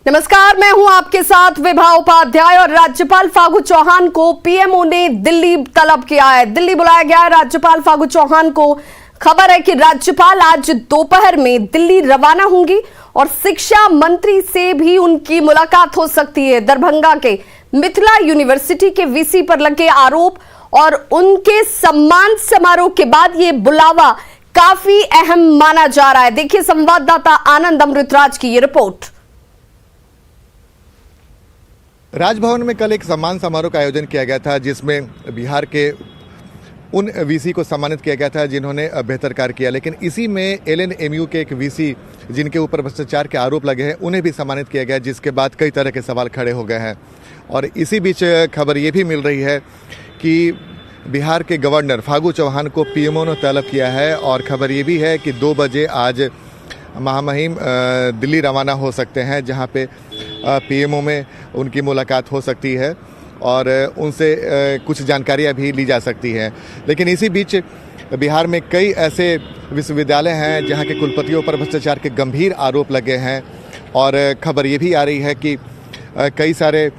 नमस्कार, मैं हूं आपके साथ विभा उपाध्याय। और राज्यपाल फागू चौहान को पीएमओ ने दिल्ली तलब किया है। दिल्ली बुलाया गया है राज्यपाल फागू चौहान को। खबर है कि राज्यपाल आज दोपहर में दिल्ली रवाना होंगी और शिक्षा मंत्री से भी उनकी मुलाकात हो सकती है। दरभंगा के मिथिला यूनिवर्सिटी के वीसी पर लगे आरोप और उनके सम्मान समारोह के बाद ये बुलावा काफी अहम माना जा रहा है। देखिए संवाददाता आनंद अमृतराज की ये रिपोर्ट। राजभवन में कल एक सम्मान समारोह का आयोजन किया गया था, जिसमें बिहार के उन वीसी को सम्मानित किया गया था जिन्होंने बेहतर कार्य किया। लेकिन इसी में एलएनएमयू के एक वीसी जिनके ऊपर भ्रष्टाचार के आरोप लगे हैं, उन्हें भी सम्मानित किया गया, जिसके बाद कई तरह के सवाल खड़े हो गए हैं। और इसी बीच खबर ये भी मिल रही है कि बिहार के गवर्नर फागू चौहान को पीएमओ ने तलब किया है। और खबर ये भी है कि 2 बजे आज महामहिम दिल्ली रवाना हो सकते हैं, जहां पे पीएमओ में उनकी मुलाकात हो सकती है और उनसे कुछ जानकारियां भी ली जा सकती हैं। लेकिन इसी बीच बिहार में कई ऐसे विश्वविद्यालय हैं जहां के कुलपतियों पर भ्रष्टाचार के गंभीर आरोप लगे हैं। और खबर ये भी आ रही है कि कई सारे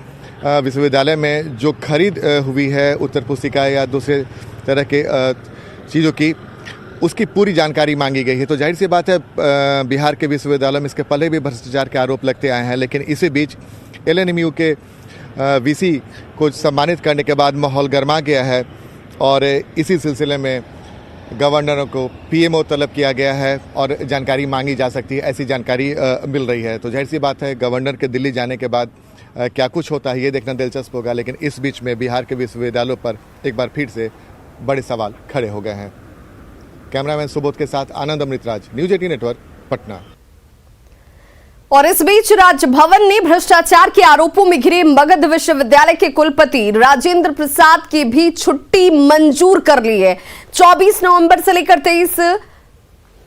विश्वविद्यालय में जो खरीद हुई है उत्तर पुस्तिका या दूसरे तरह के चीज़ों की, उसकी पूरी जानकारी मांगी गई है। तो जाहिर सी बात है बिहार के विश्वविद्यालय में इसके पहले भी भ्रष्टाचार के आरोप लगते आए हैं। लेकिन इसी बीच एलएनएमयू के वीसी को सम्मानित करने के बाद माहौल गर्मा गया है और इसी सिलसिले में गवर्नरों को पीएमओ तलब किया गया है और जानकारी मांगी जा सकती है, ऐसी जानकारी मिल रही है। तो जाहिर सी बात है गवर्नर के दिल्ली जाने के बाद क्या कुछ होता है ये देखना दिलचस्प होगा। लेकिन इस बीच में बिहार के विश्वविद्यालयों पर एक बार फिर से बड़े सवाल खड़े हो गए हैं। कैमरामैन सुबोध के साथ आनंद अमृतराज, न्यूज 18 नेटवर्क, पटना। और इस बीच राजभवन ने भ्रष्टाचार के आरोपों में घिरे मगध विश्वविद्यालय के कुलपति राजेंद्र प्रसाद की भी छुट्टी मंजूर कर ली है। 24 नवंबर से लेकर 23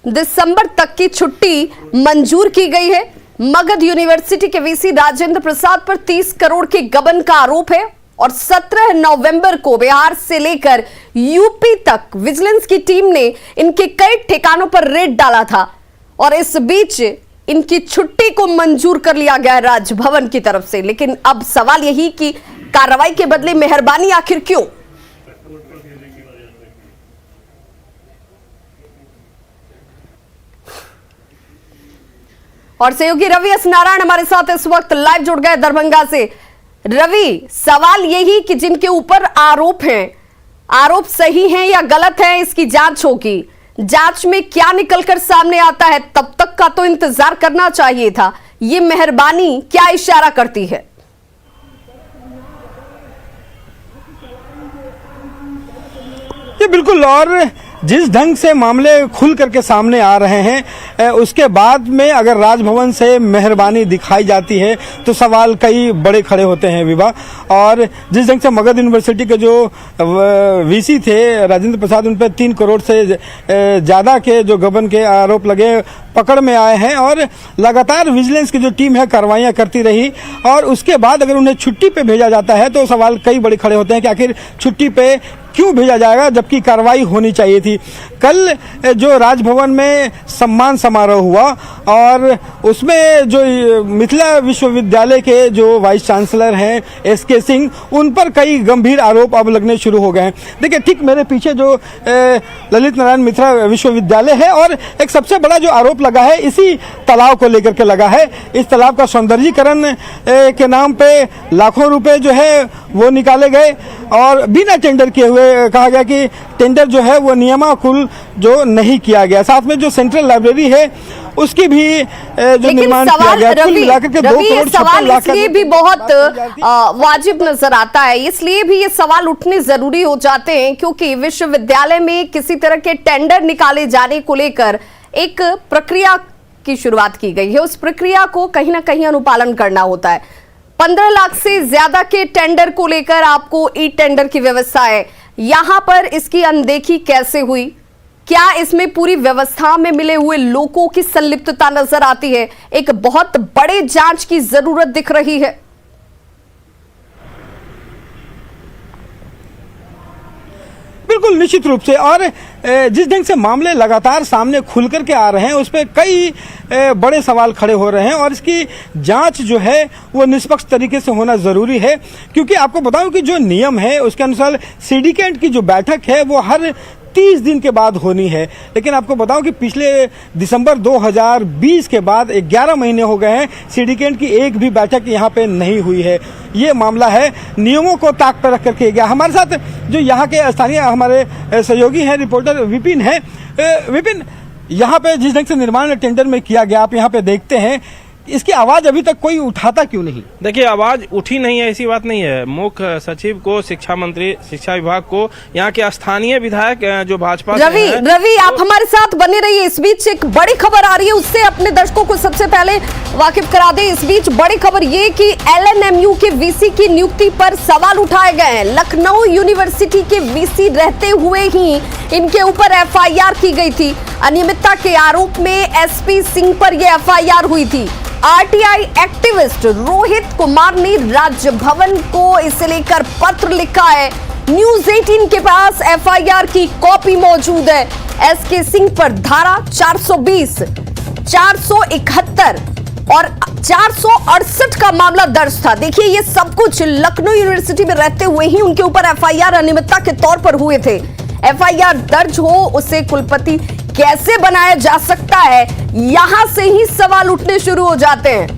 दिसंबर तक की छुट्टी मंजूर की गई है। मगध यूनिवर्सिटी के वीसी राजेंद्र प्रसाद पर 30 करोड़ के गबन का आरोप है और 17 नवंबर को बिहार से लेकर यूपी तक विजिलेंस की टीम ने इनके कई ठिकानों पर रेड डाला था। और इस बीच इनकी छुट्टी को मंजूर कर लिया गया राजभवन की तरफ से। लेकिन अब सवाल यही कि कार्रवाई के बदले मेहरबानी आखिर क्यों? और सहयोगी रवि एस नारायण हमारे साथ इस वक्त लाइव जुड़ गए दरभंगा से। रवि, सवाल यही कि जिनके ऊपर आरोप हैं, आरोप सही हैं या गलत हैं, इसकी जांच होगी। जांच में क्या निकलकर सामने आता है तब तक का तो इंतजार करना चाहिए था। ये मेहरबानी क्या इशारा करती है? ये बिल्कुल, और जिस ढंग से मामले खुल करके सामने आ रहे हैं उसके बाद में अगर राजभवन से मेहरबानी दिखाई जाती है तो सवाल कई बड़े खड़े होते हैं विभा। और जिस ढंग से मगध यूनिवर्सिटी के जो वीसी थे राजेंद्र प्रसाद, उन पर 3 करोड़ से ज़्यादा के जो गबन के आरोप लगे पकड़ में आए हैं और लगातार विजिलेंस की जो टीम है कार्रवाइयाँ करती रही। और उसके बाद अगर उन्हें छुट्टी पे भेजा जाता है तो सवाल कई बड़े खड़े होते हैं कि आखिर छुट्टी पे क्यों भेजा जाएगा जबकि कार्रवाई होनी चाहिए थी। कल जो राजभवन में सम्मान समारोह हुआ और उसमें जो मिथिला विश्वविद्यालय के जो वाइस चांसलर हैं एसके सिंह, उन पर कई गंभीर आरोप अब लगने शुरू हो गए हैं। देखिए ठीक मेरे पीछे जो ललित नारायण मिथिला विश्वविद्यालय है और एक सबसे बड़ा जो आरोप लगा है इसी तालाब को लेकर के लगा है। इस तालाब का सौंदर्यीकरण के नाम पे लाखों रुपए जो है वो निकाले गए और बिना टेंडर किए हुए कहा गया कि टेंडर जो है वो नियमानुकूल जो नहीं किया गया। साथ में जो सेंट्रल लाइब्रेरी है उसकी भी जो निर्माण किया गया, कुल मिलाकर के 2 करोड़ सवाल इसलिए भी बहुत वाजिब नजर आता है, इसलिए भी ये सवाल उठने जरूरी हो जाते हैं क्योंकि विश्वविद्यालय में किसी तरह के टेंडर निकाले जाने को लेकर एक प्रक्रिया की शुरुआत की गई है। उस प्रक्रिया को कहीं ना कहीं अनुपालन करना होता है। 15 लाख से ज्यादा के टेंडर को लेकर आपको ई टेंडर की व्यवस्था है। यहां पर इसकी अनदेखी कैसे हुई? क्या इसमें पूरी व्यवस्था में मिले हुए लोगों की संलिप्तता नजर आती है? एक बहुत बड़े जांच की जरूरत दिख रही है। बिल्कुल निश्चित रूप से। और जिस ढंग से मामले लगातार सामने खुल करके आ रहे हैं उस पर कई बड़े सवाल खड़े हो रहे हैं और इसकी जांच जो है वो निष्पक्ष तरीके से होना जरूरी है, क्योंकि आपको बताऊं कि जो नियम है उसके अनुसार सिंडिकेट की जो बैठक है वो हर 30 दिन के बाद होनी है। लेकिन आपको बताऊं कि पिछले दिसंबर 2020 के बाद 11 महीने हो गए हैं, सिंडिकेट की एक भी बैठक यहाँ पे नहीं हुई है। ये मामला है नियमों को ताक पर रख करके गया। हमारे साथ जो यहाँ के स्थानीय हमारे सहयोगी हैं, रिपोर्टर विपिन है। विपिन, यहाँ पे जिस ढंग से निर्माण टेंडर में किया गया, आप यहाँ पे देखते हैं, इसकी आवाज अभी तक कोई उठाता क्यों नहीं? देखिए, आवाज उठी नहीं है ऐसी बात नहीं है। मुख्य सचिव को, शिक्षा मंत्री, शिक्षा विभाग को, यहाँ के स्थानीय विधायक जो भाजपा रवि आप हमारे साथ बने रहिए। इस बीच एक बड़ी खबर आ रही है, उससे अपने दर्शकों को सबसे पहले वाकिफ करा दें। इस बीच बड़ी खबर ये कि LNMU के वीसी की नियुक्ति पर सवाल उठाए गए हैं। लखनऊ यूनिवर्सिटी के वीसी रहते हुए ही इनके ऊपर FIR की गई थी। अनियमितता के आरोप में SP सिंह पर यह FIR हुई थी। RTI एक्टिविस्ट रोहित कुमार ने राजभवन को इसे लेकर पत्र लिखा है। न्यूज 18 के पास FIR की कॉपी मौजूद है। SK सिंह पर धारा 420, 471 और 468 का मामला दर्ज था। देखिए, ये सब कुछ लखनऊ यूनिवर्सिटी में रहते हुए ही उनके ऊपर FIR अनियमितता के तौर पर हुए थे। FIR दर्ज हो, उसे कुलपति कैसे बनाया जा सकता है, यहां से ही सवाल उठने शुरू हो जाते हैं।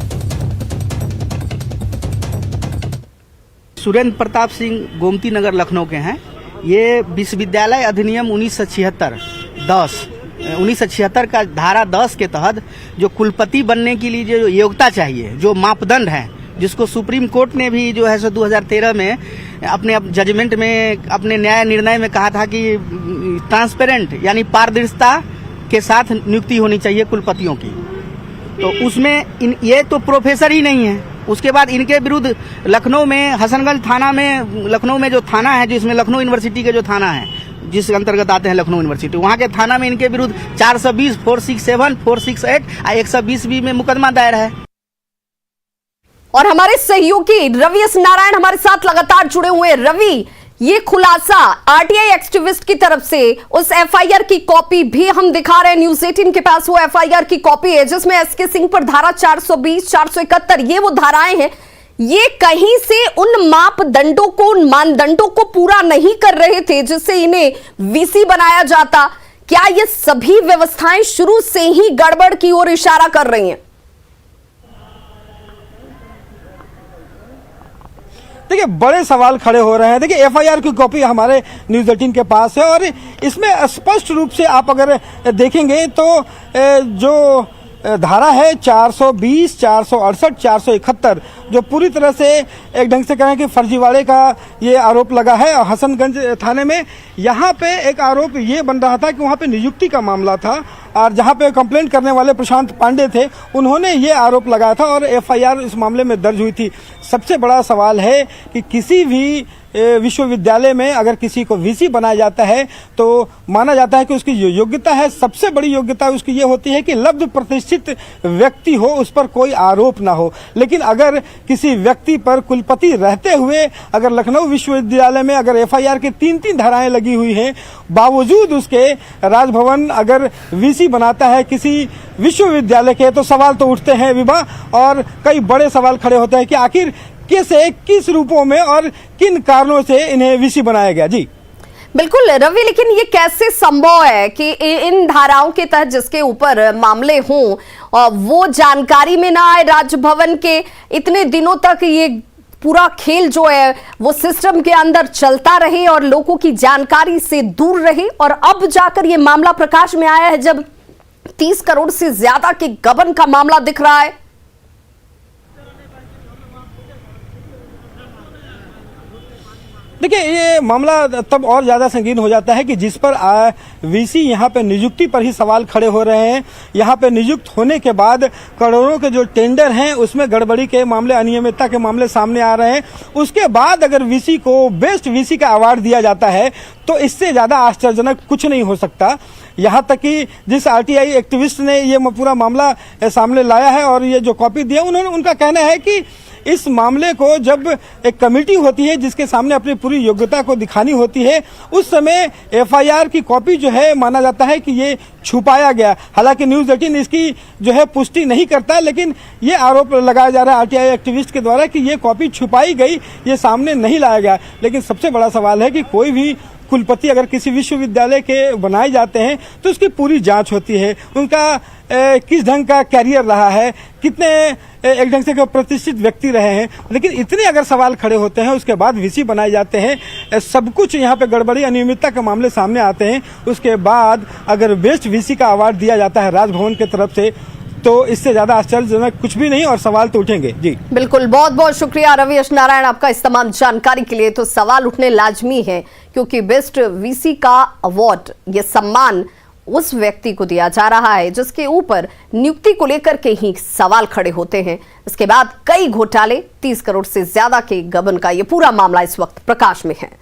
सुरेंद्र प्रताप सिंह गोमती नगर लखनऊ के हैं। ये विश्वविद्यालय अधिनियम 1976 का धारा 10 के तहत जो कुलपति बनने के लिए जो योग्यता चाहिए, जो मापदंड है, जिसको सुप्रीम कोर्ट ने भी जो है सो 2013 में अपने जजमेंट में, अपने न्याय निर्णय में कहा था कि ट्रांसपेरेंट यानी पारदर्शिता के साथ नियुक्ति होनी चाहिए कुलपतियों की। तो उसमें ये तो प्रोफेसर ही नहीं है। उसके बाद इनके विरुद्ध लखनऊ में हसनगंज थाना में, लखनऊ में जो थाना है जिसमें लखनऊ यूनिवर्सिटी के जो थाना है, जिस अंतर्गत आते हैं लखनऊ यूनिवर्सिटी, वहाँ के थाना में इनके विरुद्ध 420, 467, 468 और 120B में मुकदमा दायर है। और हमारे सहयोगी रवि एस नारायण हमारे साथ लगातार जुड़े हुए हैं। रवि, ये खुलासा RTI एक्टिविस्ट की तरफ से, उस FIR की कॉपी भी हम दिखा रहे हैं। न्यूज 18 के पास वो FIR की कॉपी है जिसमें SK सिंह पर धारा 420, 471 ये वो धाराएं हैं। ये कहीं से उन मापदंडों को, उन मानदंडों को पूरा नहीं कर रहे थे जिससे इन्हें VC बनाया जाता। क्या ये सभी व्यवस्थाएं शुरू से ही गड़बड़ की ओर इशारा कर रही हैं? देखिए, बड़े सवाल खड़े हो रहे हैं। देखिए, FIR की कॉपी हमारे न्यूज 18 के पास है और इसमें स्पष्ट रूप से आप अगर देखेंगे तो जो धारा है 420, 468, 471 जो पूरी तरह से एक ढंग से कहें कि फर्जीवाड़े का ये आरोप लगा है। हसनगंज थाने में यहाँ पे एक आरोप ये बन रहा था कि वहाँ पे नियुक्ति का मामला था और जहाँ पे कंप्लेंट करने वाले प्रशांत पांडे थे, उन्होंने ये आरोप लगाया था और FIR इस मामले में दर्ज हुई थी। सबसे बड़ा सवाल है कि किसी भी विश्वविद्यालय में अगर किसी को VC बनाया जाता है तो माना जाता है कि उसकी जो योग्यता है, सबसे बड़ी योग्यता उसकी ये होती है कि लब्ध प्रतिष्ठित व्यक्ति हो, उस पर कोई आरोप ना हो। लेकिन अगर किसी व्यक्ति पर कुलपति रहते हुए अगर लखनऊ विश्वविद्यालय में अगर FIR की 3-3 धाराएं लगी हुई हैं, बावजूद उसके राजभवन अगर VC बनाता है किसी विश्वविद्यालय के, तो सवाल तो उठते हैं विभा, और कई बड़े सवाल खड़े होते हैं कि आखिर किस रूपों में और किन कारणों से इन्हें VC बनाया गया। जी बिल्कुल रवि, लेकिन ये कैसे संभव है कि इन धाराओं के तहत जिसके ऊपर मामले हों वो जानकारी में ना आए राजभवन के? इतने दिनों तक ये पूरा खेल जो है वो सिस्टम के अंदर चलता रहे और लोगों की जानकारी से दूर रहे, और अब जाकर ये मामला प्रकाश में आया है जब 30 करोड़ से ज्यादा के गबन का मामला दिख रहा है। देखिए, ये मामला तब और ज्यादा संगीन हो जाता है कि जिस पर VC यहाँ पे नियुक्ति पर ही सवाल खड़े हो रहे हैं। यहाँ पे नियुक्त होने के बाद करोड़ों के जो टेंडर हैं उसमें गड़बड़ी के मामले, अनियमितता के मामले सामने आ रहे हैं। उसके बाद अगर VC को बेस्ट VC का अवार्ड दिया जाता है तो इससे ज्यादा आश्चर्यजनक कुछ नहीं हो सकता। यहाँ तक कि जिस RTI एक्टिविस्ट ने ये पूरा मामला सामने लाया है और ये जो कॉपी दिया, उनका कहना है कि इस मामले को जब एक कमेटी होती है जिसके सामने अपनी पूरी योग्यता को दिखानी होती है, उस समय एफआईआर की कॉपी जो है माना जाता है कि ये छुपाया गया। हालांकि न्यूज़ 18 इसकी जो है पुष्टि नहीं करता, लेकिन ये आरोप लगाया जा रहा है आरटीआई एक्टिविस्ट के द्वारा कि ये कॉपी छुपाई गई, ये सामने नहीं लाया गया। लेकिन सबसे बड़ा सवाल है कि कोई भी कुलपति अगर किसी विश्वविद्यालय के बनाए जाते हैं तो उसकी पूरी जांच होती है, उनका किस ढंग का कैरियर रहा है, कितने एक ढंग से प्रतिष्ठित व्यक्ति रहे हैं। लेकिन इतने अगर सवाल खड़े होते हैं उसके बाद वीसी बनाए जाते हैं, सब कुछ यहाँ पे गड़बड़ी अनियमितता के मामले सामने आते हैं, उसके बाद अगर बेस्ट वीसी का अवार्ड दिया जाता है राजभवन की तरफ से, तो इससे ज्यादा आश्चर्यजनक कुछ भी नहीं और सवाल तो उठेंगे। जी बिल्कुल, बहुत बहुत शुक्रिया रविश नारायण आपका इस तमाम जानकारी के लिए। तो सवाल उठने लाजमी है क्योंकि बेस्ट वीसी का अवार्ड, ये सम्मान उस व्यक्ति को दिया जा रहा है जिसके ऊपर नियुक्ति को लेकर के ही सवाल खड़े होते हैं। इसके बाद कई घोटाले, 30 करोड़ से ज्यादा के गबन का ये पूरा मामला इस वक्त प्रकाश में है।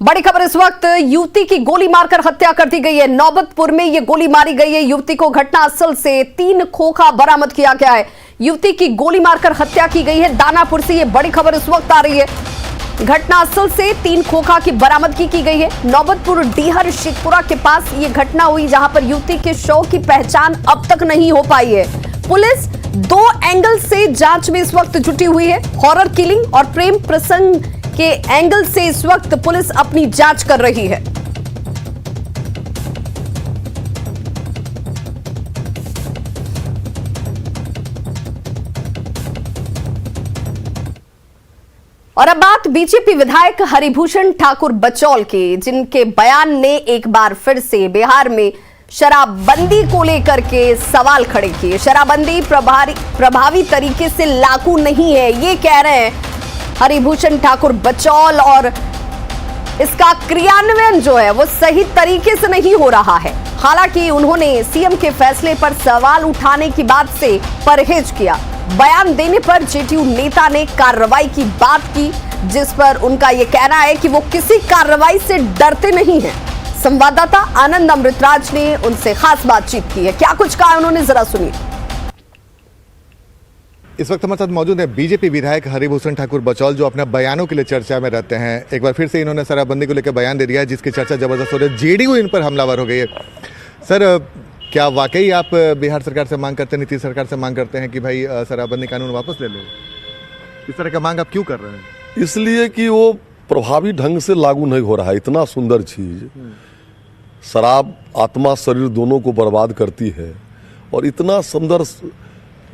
बड़ी खबर इस वक्त, युवती की गोली मारकर हत्या कर दी गई है। नौबतपुर में ये गोली मारी गई है युवती को। घटना स्थल से 3 खोखा बरामद किया गया है। युवती की गोली मारकर हत्या की गई है। दानापुर से ये बड़ी खबर इस वक्त आ रही है। घटना स्थल से 3 खोखा की बरामदगी की गई है। नौबतपुर डीहर शेखपुरा के पास ये घटना हुई जहां पर युवती के शव की पहचान अब तक नहीं हो पाई है। पुलिस 2 एंगल से जांच में इस वक्त जुटी हुई है। हॉरर किलिंग और प्रेम प्रसंग के एंगल से इस वक्त पुलिस अपनी जांच कर रही है। और अब बात बीजेपी विधायक हरिभूषण ठाकुर बचौल के, जिनके बयान ने एक बार फिर से बिहार में शराबबंदी को लेकर के सवाल खड़े किए। शराबबंदी प्रभावी तरीके से लागू नहीं है, ये कह रहे हैं हरिभूषण ठाकुर बचौल, और इसका क्रियान्वयन जो है वो सही तरीके से नहीं हो रहा है। हालांकि उन्होंने सीएम के फैसले पर सवाल उठाने की बात से परहेज किया। बयान देने पर जेडीयू नेता ने कार्रवाई की बात की, जिस पर उनका यह कहना है कि वो किसी कार्रवाई से डरते नहीं हैं। संवाददाता आनंद अमृतराज ने उनसे खास बातचीत की है। क्या कुछ कहा उन्होंने, जरा सुनिए। इस वक्त हमारे साथ मौजूद है बीजेपी विधायक हरिभूषण ठाकुर बचौल, जो अपने बयानों के लिए चर्चा में रहते हैं। एक बार फिर से इन्होंने शराबबंदी को लेकर बयान दे दिया है, जिसकी चर्चा जबरदस्त हो रही है। जेडीयू इन पर हमलावर हो गई है। सर, क्या वाकई आप बिहार सरकार से मांग करते हैं, नीतीश सरकार से मांग करते हैं कि भाई शराबबंदी कानून वापस ले लो? इस तरह का मांग आप क्यों कर रहे हैं? इसलिए कि वो प्रभावी ढंग से लागू नहीं हो रहा है। इतना सुंदर चीज, शराब आत्मा शरीर दोनों को बर्बाद करती है, और इतना सुंदर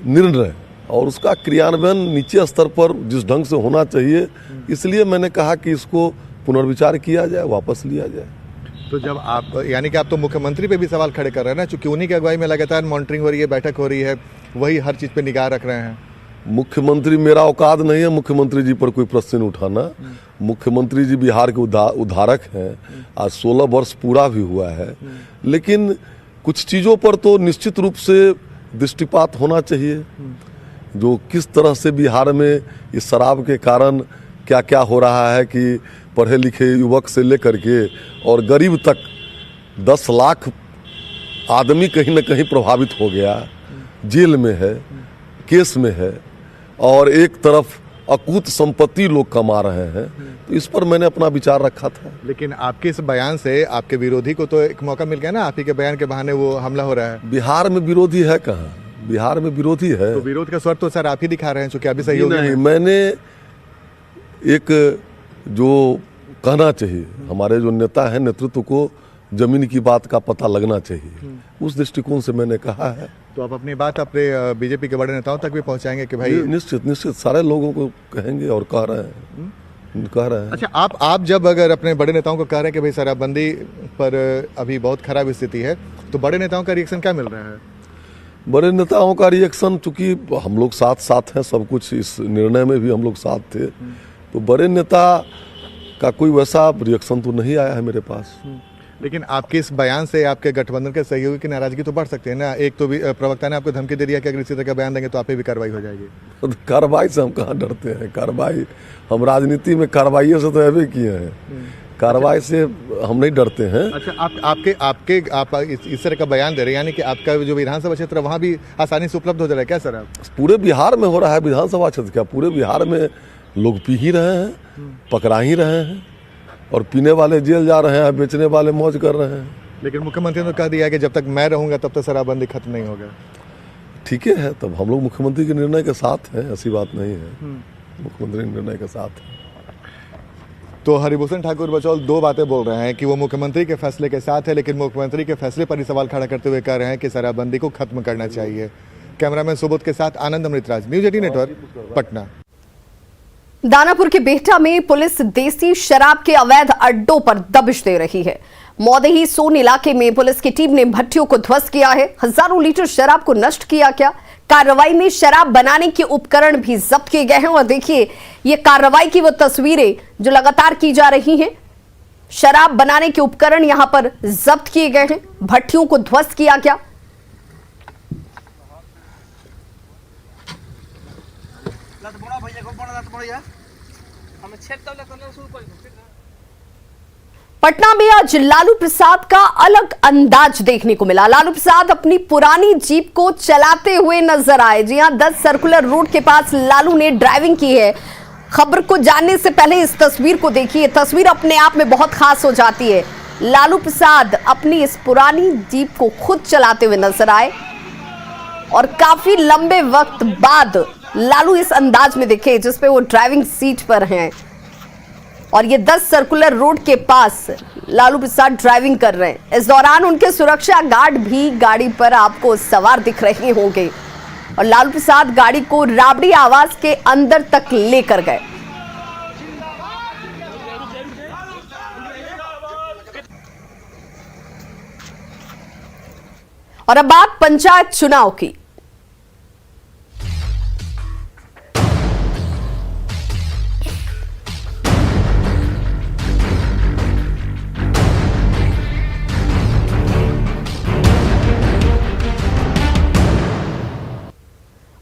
निर्णय और उसका क्रियान्वयन नीचे स्तर पर जिस ढंग से होना चाहिए, इसलिए मैंने कहा कि इसको पुनर्विचार किया जाए, वापस लिया जाए। तो जब आप, यानी कि आप तो मुख्यमंत्री पे भी सवाल खड़े कर रहे हैं ना, चूंकि उन्हीं की अगुवाई में लगातार मॉनिटरिंग हो रही है, बैठक हो रही है, वही हर चीज पे निगाह रख रहे हैं। मुख्यमंत्री, मेरा औकात नहीं है मुख्यमंत्री जी पर कोई प्रश्न उठाना। मुख्यमंत्री जी बिहार के उद्धारक हैं, आज 16 वर्ष पूरा भी हुआ है, लेकिन कुछ चीज़ों पर तो निश्चित रूप से दृष्टिपात होना चाहिए। जो किस तरह से बिहार में इस शराब के कारण क्या क्या हो रहा है कि पढ़े लिखे युवक से लेकर के और गरीब तक 10 लाख आदमी कहीं न कहीं प्रभावित हो गया, जेल में है, केस में है, और एक तरफ अकूत संपत्ति लोग कमा रहे हैं। तो इस पर मैंने अपना विचार रखा था। लेकिन आपके इस बयान से आपके विरोधी को तो एक मौका मिल गया ना, आप ही के बयान के बहाने वो हमला हो रहा है। बिहार में विरोधी है कहाँ? बिहार में विरोधी है तो विरोध का स्वर तो सर आप ही दिखा रहे हैं, चूंकि अभी सहयोगी नहीं। हैं। मैंने एक जो कहना चाहिए, हमारे जो नेता हैं, नेतृत्व को जमीन की बात का पता लगना चाहिए, उस दृष्टिकोण से मैंने कहा है। तो आप अपनी बात अपने बीजेपी के बड़े नेताओं तक भी पहुंचाएंगे कि भाई? निश्चित सारे लोगों को कहेंगे और कह रहे हैं। अच्छा, आप जब अगर अपने बड़े नेताओं को कह रहे हैं कि भाई शराबबंदी पर अभी बहुत खराब स्थिति है, तो बड़े नेताओं का रिएक्शन क्या मिल रहा है? बड़े नेताओं का रिएक्शन, चूंकि हम लोग साथ हैं, सब कुछ इस निर्णय में भी हम लोग साथ थे, तो बड़े नेता का कोई वैसा रिएक्शन तो नहीं आया है मेरे पास। लेकिन आपके इस बयान से आपके गठबंधन के सहयोगी की नाराजगी तो बढ़ सकती है ना। एक तो भी प्रवक्ता ने आपको धमकी दे दिया कि अगर इसी तरह का बयान देंगे तो आप पे भी कार्रवाई हो जाएगी। कार्रवाई से हम कहाँ डरते हैं? कार्रवाई, हम राजनीति में कार्रवाई से तो अभी किए हैं। कार्रवाई से हम नहीं डरते हैं। अच्छा, आप इस तरह का बयान दे रहे हैं, यानी कि आपका जो विधानसभा क्षेत्र है वहाँ भी आसानी से उपलब्ध हो जा रहा है क्या सर? पूरे बिहार में हो रहा है, विधानसभा क्षेत्र क्या, पूरे बिहार में लोग पी ही रहे हैं, पकड़ा ही रहे हैं, और पीने वाले जेल जा रहे हैं, बेचने वाले मौज कर रहे हैं। लेकिन मुख्यमंत्री ने कह दिया कि जब तक मैं रहूंगा तब तक शराबबंदी खत्म नहीं होगा। ठीक है, तब हम लोग मुख्यमंत्री के निर्णय के साथ हैं, ऐसी बात नहीं है, मुख्यमंत्री के निर्णय के साथ है। तो हरिभूषण ठाकुर बचौल दो बातें बोल रहे हैं कि वो मुख्यमंत्री के फैसले के साथ है, लेकिन मुख्यमंत्री के फैसले पर ही सवाल खड़ा करते हुए कह रहे हैं कि शराबबंदी को खत्म करना चाहिए। कैमरामैन सुबोध के साथ आनंद अमृतराज, न्यूज 18 नेटवर्क, पटना। दानापुर के बेहटा में पुलिस देसी शराब के अवैध अड्डों पर दबिश दे रही है। मौदही सोन इलाके में पुलिस की टीम ने भट्टियों को ध्वस्त किया है, हजारों लीटर शराब को नष्ट किया गया। कार्रवाई में शराब बनाने के उपकरण भी जब्त किए गए हैं और देखिए ये कार्रवाई की वो तस्वीरें जो लगातार की जा रही हैं। शराब बनाने के उपकरण यहां पर जब्त किए गए हैं, भट्टियों को ध्वस्त किया गया। पटना में आज लालू प्रसाद का अलग अंदाज देखने को मिला। लालू प्रसाद अपनी पुरानी जीप को चलाते हुए नजर आए। जी हां, 10 सर्कुलर रोड के पास लालू ने ड्राइविंग की है। खबर को जानने से पहले इस तस्वीर को देखिए, तस्वीर अपने आप में बहुत खास हो जाती है। लालू प्रसाद अपनी इस पुरानी जीप को खुद चलाते हुए नजर आए और काफी लंबे वक्त बाद लालू इस अंदाज में दिखे जिसपे वो ड्राइविंग सीट पर हैं और ये 10 सर्कुलर रोड के पास लालू प्रसाद ड्राइविंग कर रहे हैं। इस दौरान उनके सुरक्षा गार्ड भी गाड़ी पर आपको सवार दिख रहे होंगे और लालू प्रसाद गाड़ी को राबड़ी आवास के अंदर तक लेकर गए। और अब बात पंचायत चुनाव की।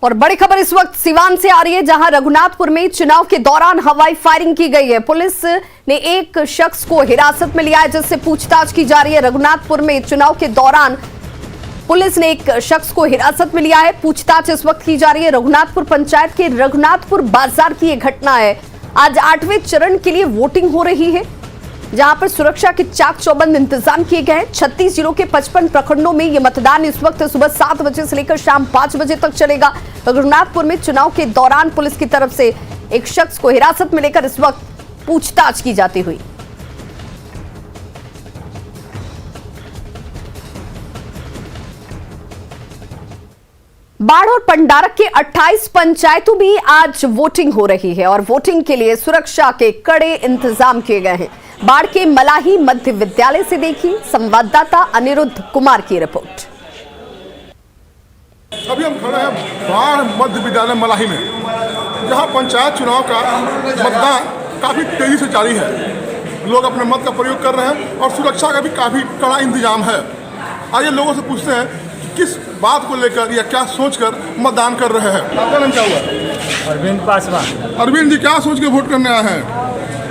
और बड़ी खबर इस वक्त सिवान से आ रही है, जहां रघुनाथपुर में चुनाव के दौरान हवाई फायरिंग की गई है। पुलिस ने एक शख्स को हिरासत में लिया है जिससे पूछताछ की जा रही है। रघुनाथपुर में चुनाव के दौरान पुलिस ने एक शख्स को हिरासत में लिया है, पूछताछ इस वक्त की जा रही है। रघुनाथपुर पंचायत के रघुनाथपुर बाजार की यह घटना है। आज 8वें चरण के लिए वोटिंग हो रही है, जहां पर सुरक्षा के चाक चौबंद इंतजाम किए गए हैं। 36 जिलों के 55 प्रखंडों में यह मतदान इस वक्त सुबह 7 बजे से लेकर शाम 5 बजे तक चलेगा। रघुनाथपुर में चुनाव के दौरान पुलिस की तरफ से एक शख्स को हिरासत में लेकर इस वक्त पूछताछ की जाती हुई। बाढ़ और पंडारक के 28 पंचायतों में आज वोटिंग हो रही है और वोटिंग के लिए सुरक्षा के कड़े इंतजाम किए गए हैं। बाढ़ के मलाही मध्य विद्यालय से देखिए संवाददाता अनिरुद्ध कुमार की रिपोर्ट। अभी हम खड़े हैं बाढ़ मध्य विद्यालय मलाही में, जहां पंचायत चुनाव का मतदान काफी तेजी से जारी है। लोग अपने मत का प्रयोग कर रहे हैं और सुरक्षा का भी काफी कड़ा इंतजाम है। आइए लोगों से पूछते हैं कि किस बात को लेकर या क्या सोचकर मतदान कर रहे हैं। आपका नाम क्या हुआ? अरविंद पासवान। अरविंद जी, क्या सोच के वोट करने आए हैं?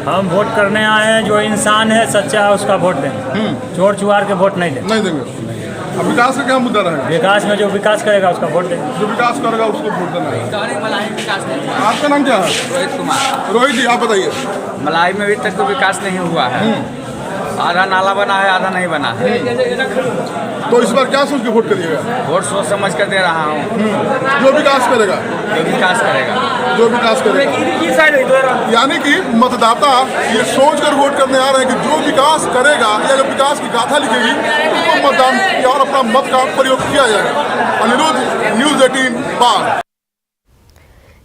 हम वोट करने आए हैं, जो इंसान है सच्चा है उसका वोट देंगे, चोर चुहार के वोट नहीं देंगे। अब विकास का क्या मुद्दा रहेगा? विकास में जो विकास करेगा उसका वोट देंगे। जो विकास करेगा उसको वोट देना है। आपका नाम क्या है? रोहित कुमार। रोहित जी, आप बताइए। मलाई में अभी तक तो विकास नहीं हुआ है। आधा नाला बना है, आधा नहीं बना है। तो इस बार क्या सोच के वोट करिएगा? वोट सोच समझ कर दे रहा हूँ। जो विकास करेगा। जो विकास करेगा। जो विकास करेगा, यानी कि मतदाता ये सोच कर वोट करने आ रहे हैं कि जो विकास करेगा या जो विकास की गाथा लिखेगी उसको मतदान या और अपना मत का प्रयोग किया जाएगा। अनिरुद्ध, न्यूज 18 बाढ़।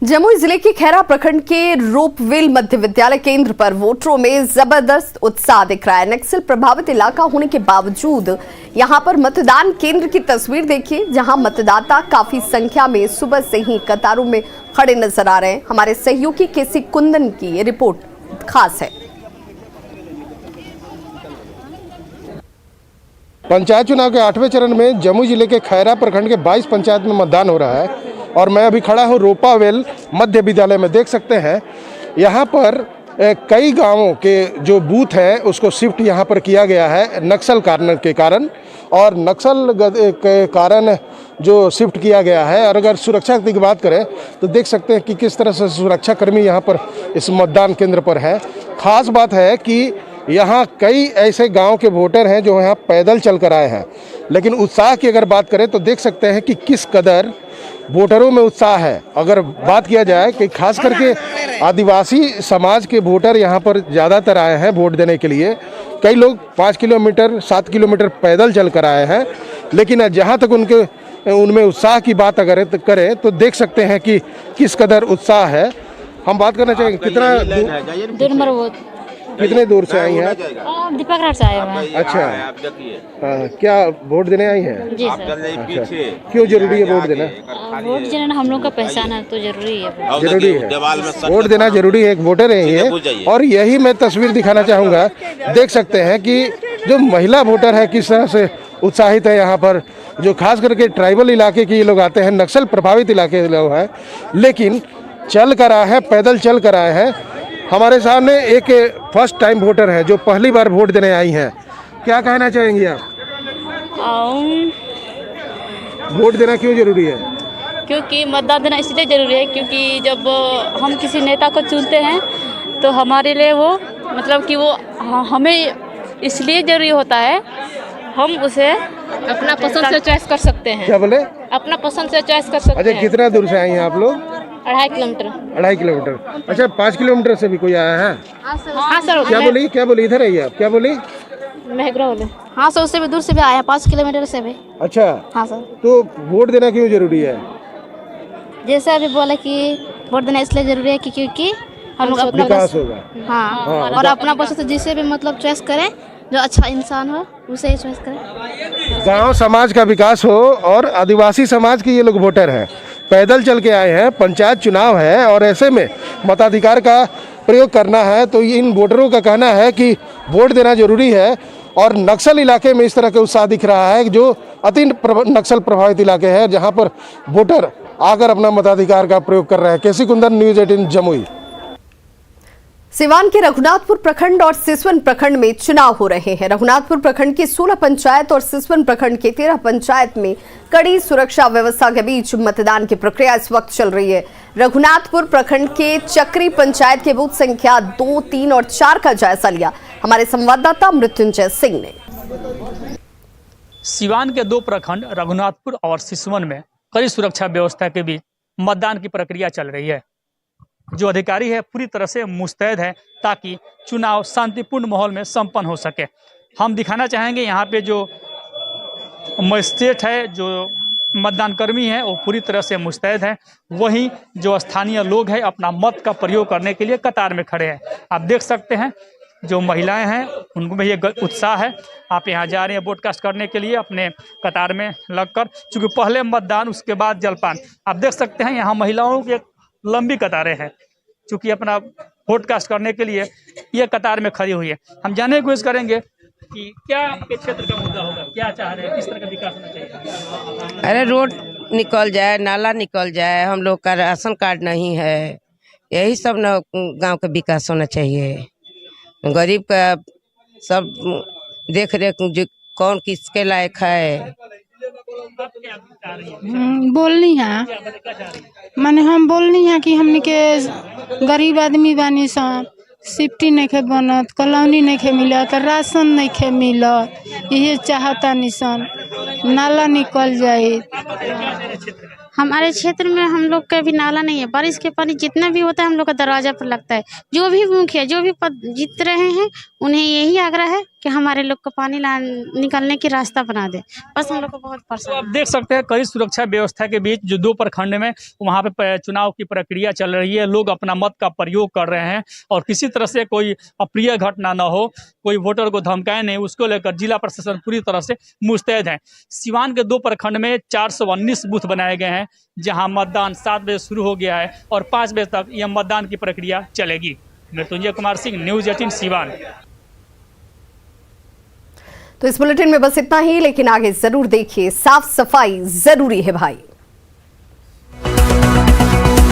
जमुई जिले के खैरा प्रखंड के रोपवेल मध्य विद्यालय केंद्र पर वोटरों में जबरदस्त उत्साह दिख रहा है। नक्सल प्रभावित इलाका होने के बावजूद यहां पर मतदान केंद्र की तस्वीर देखिए, जहां मतदाता काफी संख्या में सुबह से ही कतारों में खड़े नजर आ रहे हैं। हमारे सहयोगी केसी कुंदन की ये रिपोर्ट खास है। पंचायत चुनाव के 8वें चरण में जमुई जिले के खैरा प्रखंड के 22 पंचायत में मतदान हो रहा है और मैं अभी खड़ा हूँ रोपावेल मध्य विद्यालय में। देख सकते हैं यहाँ पर कई गांवों के जो बूथ हैं उसको शिफ्ट यहाँ पर किया गया है नक्सल कारण के कारण, और नक्सल के कारण जो शिफ्ट किया गया है। और अगर सुरक्षा की बात करें तो देख सकते हैं कि किस तरह से सुरक्षाकर्मी यहाँ पर इस मतदान केंद्र पर है। खास बात है कि यहाँ कई ऐसे गांव के वोटर हैं जो यहाँ पैदल चल कर आए हैं, लेकिन उत्साह की अगर बात करें तो देख सकते हैं कि किस कदर वोटरों में उत्साह है। अगर बात किया जाए कि खास करके आदिवासी समाज के वोटर यहाँ पर ज़्यादातर आए हैं वोट देने के लिए। कई लोग 5 किलोमीटर 7 किलोमीटर पैदल चल कर आए हैं, लेकिन जहाँ तक उनमें उत्साह की बात अगर करें तो देख सकते हैं कि किस कदर उत्साह है। हम बात करना चाहेंगे कितने दूर से आई हैं? दीपक घाट से आए हुए हैं। अच्छा, क्या वोट देने आई हैं? जी सर। अच्छा, क्यों जरूरी है वोट देना? वोट देना हम लोग का पहचान है तो जरूरी है। जरूरी है वोट देना, जरूरी है। एक वोटर है ये, और यही मैं तस्वीर दिखाना चाहूँगा। देख सकते हैं कि जो महिला वोटर है किस तरह से उत्साहित है यहाँ पर। जो खास करके ट्राइबल इलाके के ये लोग आते हैं, नक्सल प्रभावित इलाके के लोग हैं, लेकिन चल कर आए हैं, पैदल चल कर आए हैं। हमारे सामने एक फर्स्ट टाइम वोटर है जो पहली बार वोट देने आई हैं। क्या कहना चाहेंगी आप? वोट देना क्यों जरूरी है? क्योंकि मतदान देना इसलिए जरूरी है क्योंकि जब हम किसी नेता को चुनते हैं तो हमारे लिए वो मतलब कि वो हमें इसलिए जरूरी होता है, हम उसे अपना पसंद से चॉइस कर सकते हैं। क्या बोले? अपना पसंद से चॉइस कर सकते हैं। अच्छा, कितना दूर से आई हैं आप लोग? 2.5 किलोमीटर। 2.5 किलोमीटर। अच्छा, 5 किलोमीटर से भी कोई आया है? हाँ सर। क्या बोली इधर आइए आप, क्या बोली? महग्रा बोले। हाँ सर, उससे भी दूर से भी आया, 5 किलोमीटर से भी। अच्छा। हाँ सर। तो वोट देना क्यों जरूरी है? जैसे अभी बोले कि वोट देना इसलिए जरूरी है कि क्योंकि हम लोग अपना विकास होगा। हाँ, और अपना पसंद जिसे भी मतलब चॉइस करें, जो अच्छा इंसान हो उसे ही चॉइस करें। गांव समाज का विकास हो, और आदिवासी समाज के ये लोग वोटर हैं, पैदल चल के आए हैं, पंचायत चुनाव है और ऐसे में मताधिकार का प्रयोग करना है। तो इन वोटरों का कहना है कि वोट देना जरूरी है। और नक्सल इलाके में इस तरह का उत्साह दिख रहा है जो अति नक्सल प्रभावित इलाके हैं, जहां पर वोटर आकर अपना मताधिकार का प्रयोग कर रहे हैं। केसी कुंदन, न्यूज़ 18 जमुई। सिवान के रघुनाथपुर प्रखंड और सिसवन प्रखंड में चुनाव हो रहे हैं। रघुनाथपुर प्रखंड की 16 पंचायत और सिसवन प्रखंड के 13 पंचायत में कड़ी सुरक्षा व्यवस्था के बीच मतदान की प्रक्रिया इस वक्त चल रही है। रघुनाथपुर प्रखंड के चक्री पंचायत के बूथ संख्या 2, 3 और 4 का जायजा लिया हमारे संवाददाता मृत्युंजय सिंह ने। सिवान के 2 प्रखंड रघुनाथपुर और सिसवन में कड़ी सुरक्षा व्यवस्था के बीच मतदान की प्रक्रिया चल रही है। जो अधिकारी है पूरी तरह से मुस्तैद है ताकि चुनाव शांतिपूर्ण माहौल में संपन्न हो सके। हम दिखाना चाहेंगे यहाँ पे जो मजिस्ट्रेट है, जो मतदान कर्मी है, वो पूरी तरह से मुस्तैद है। वहीं जो स्थानीय लोग हैं अपना मत का प्रयोग करने के लिए कतार में खड़े हैं। आप देख सकते हैं जो महिलाएं हैं उनको भी ये उत्साह है। आप यहाँ जा रहे हैं वोट कास्ट करने के लिए अपने कतार में लगकर, चूँकि पहले मतदान उसके बाद जलपान। आप देख सकते हैं यहाँ महिलाओं की लंबी कतारें हैं, चूँकि अपना वोट कास्ट करने के लिए ये कतार में खड़ी हुई है। हम जानने की कोशिश करेंगे कि क्या आपके क्षेत्र का मुद्दा होगा, क्या चाह रहे हैं, किस तरह का विकास होना चाहिए? अरे रोड निकल जाए, नाला निकल जाए, हम लोग का राशन कार्ड नहीं है, यही सब ना गांव का विकास होना चाहिए। गरीब का सब देख रेख जो कौन किसके लायक है। बोलनी है माने हम बोलनी है कि हमने के गरीब आदमी बानी सन, सिफ्टी नहीं खे बनत, कॉलोनी नहीं खे मिलत, राशन नहीं खे मिलत, ये चाहता निसन नाला निकल जाए। हमारे क्षेत्र में हम लोग का भी नाला नहीं है। बारिश के पानी जितना भी होता है हम लोग का दरवाजा पर लगता है। जो भी मुखिया जो भी पद जीत रहे हैं उन्हें यही आग्रह है कि हमारे लोग को पानी निकलने की रास्ता बना दे। बस हम लोग को बहुत परेशान। आप देख सकते हैं कड़ी सुरक्षा व्यवस्था के बीच जो 2 प्रखंड में वहाँ पे चुनाव की प्रक्रिया चल रही है। लोग अपना मत का प्रयोग कर रहे हैं और किसी तरह से कोई अप्रिय घटना न हो, कोई वोटर को धमकाए नहीं, उसको लेकर जिला प्रशासन पूरी तरह से मुस्तैद है। सिवान के 2 प्रखंड में 419 बूथ बनाए गए हैं जहां मतदान 7 बजे शुरू हो गया है और 5 बजे तक यह मतदान की प्रक्रिया चलेगी। मृत्युंजय कुमार सिंह, न्यूज़ 18 सिवान। तो इस बुलेटिन में बस इतना ही, लेकिन आगे जरूर देखिए, साफ सफाई जरूरी है भाई।